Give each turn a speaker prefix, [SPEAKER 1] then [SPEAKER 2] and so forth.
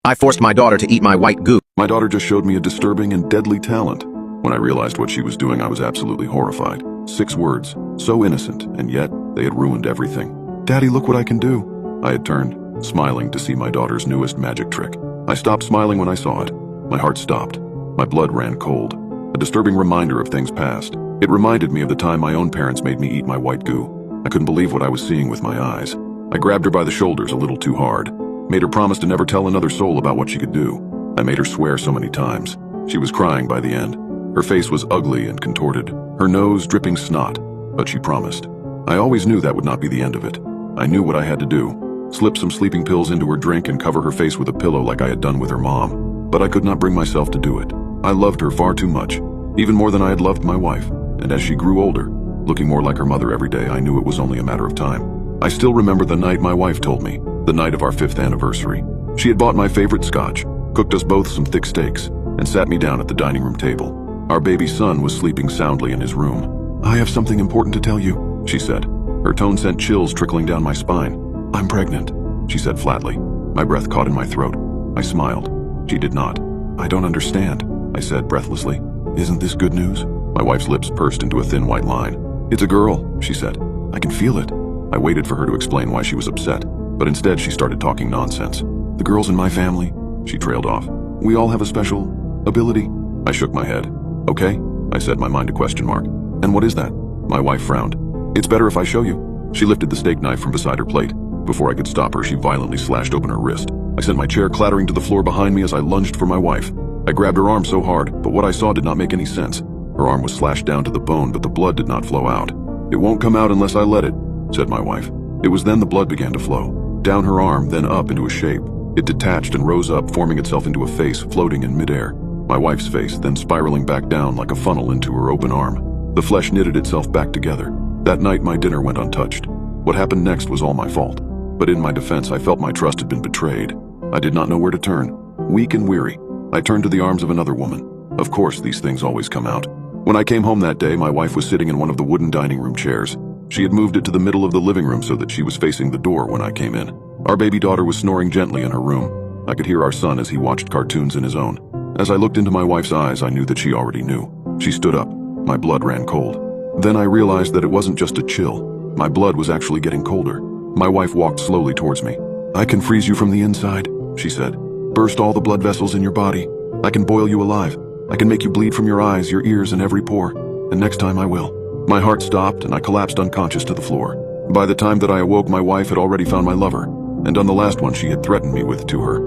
[SPEAKER 1] I forced my daughter to eat my white goo.
[SPEAKER 2] My daughter just showed me a disturbing and deadly talent. When I realized what she was doing, I was absolutely horrified. 6 words, so innocent, and yet they had ruined everything. "Daddy, look what I can do." I had turned, smiling to see my daughter's newest magic trick. I stopped smiling when I saw it. My heart stopped. My blood ran cold. A disturbing reminder of things past. It reminded me of the time my own parents made me eat my white goo. I couldn't believe what I was seeing with my eyes. I grabbed her by the shoulders a little too hard. Made her promise to never tell another soul about what she could do. I made her swear so many times. She was crying by the end. Her face was ugly and contorted, her nose dripping snot, but she promised. I always knew that would not be the end of it. I knew what I had to do. Slip some sleeping pills into her drink and cover her face with a pillow like I had done with her mom. But I could not bring myself to do it. I loved her far too much, even more than I had loved my wife. And as she grew older, looking more like her mother every day, I knew it was only a matter of time. I still remember the night my wife told me, the night of our 5th anniversary. She had bought my favorite scotch, cooked us both some thick steaks, and sat me down at the dining room table. Our baby son was sleeping soundly in his room. "I have something important to tell you," she said. Her tone sent chills trickling down my spine. "I'm pregnant," she said flatly. My breath caught in my throat. I smiled. She did not. "I don't understand," I said breathlessly. "Isn't this good news?" My wife's lips pursed into a thin white line. "It's a girl," she said. "I can feel it." I waited for her to explain why she was upset, but instead she started talking nonsense. "The girls in my family," she trailed off. "We all have a special ability." I shook my head. "Okay," I said, my mind a question mark. "And what is that?" My wife frowned. "It's better if I show you." She lifted the steak knife from beside her plate. Before I could stop her, she violently slashed open her wrist. I sent my chair clattering to the floor behind me as I lunged for my wife. I grabbed her arm so hard, but what I saw did not make any sense. Her arm was slashed down to the bone, but the blood did not flow out. "It won't come out unless I let it," said my wife. It was then the blood began to flow. Down her arm, then up into a shape. It detached and rose up, forming itself into a face floating in midair. My wife's face, then spiraling back down like a funnel into her open arm. The flesh knitted itself back together. That night, my dinner went untouched. What happened next was all my fault. But in my defense, I felt my trust had been betrayed. I did not know where to turn. Weak and weary, I turned to the arms of another woman. Of course, these things always come out. When I came home that day, my wife was sitting in one of the wooden dining room chairs. She had moved it to the middle of the living room so that she was facing the door when I came in. Our baby daughter was snoring gently in her room. I could hear our son as he watched cartoons in his own. As I looked into my wife's eyes, I knew that she already knew. She stood up. My blood ran cold. Then I realized that it wasn't just a chill. My blood was actually getting colder. My wife walked slowly towards me. "I can freeze you from the inside," she said. "Burst all the blood vessels in your body. I can boil you alive. I can make you bleed from your eyes, your ears, and every pore. And next time I will." My heart stopped and I collapsed unconscious to the floor. By the time that I awoke, my wife had already found my lover, and on the last one she had threatened me with to her.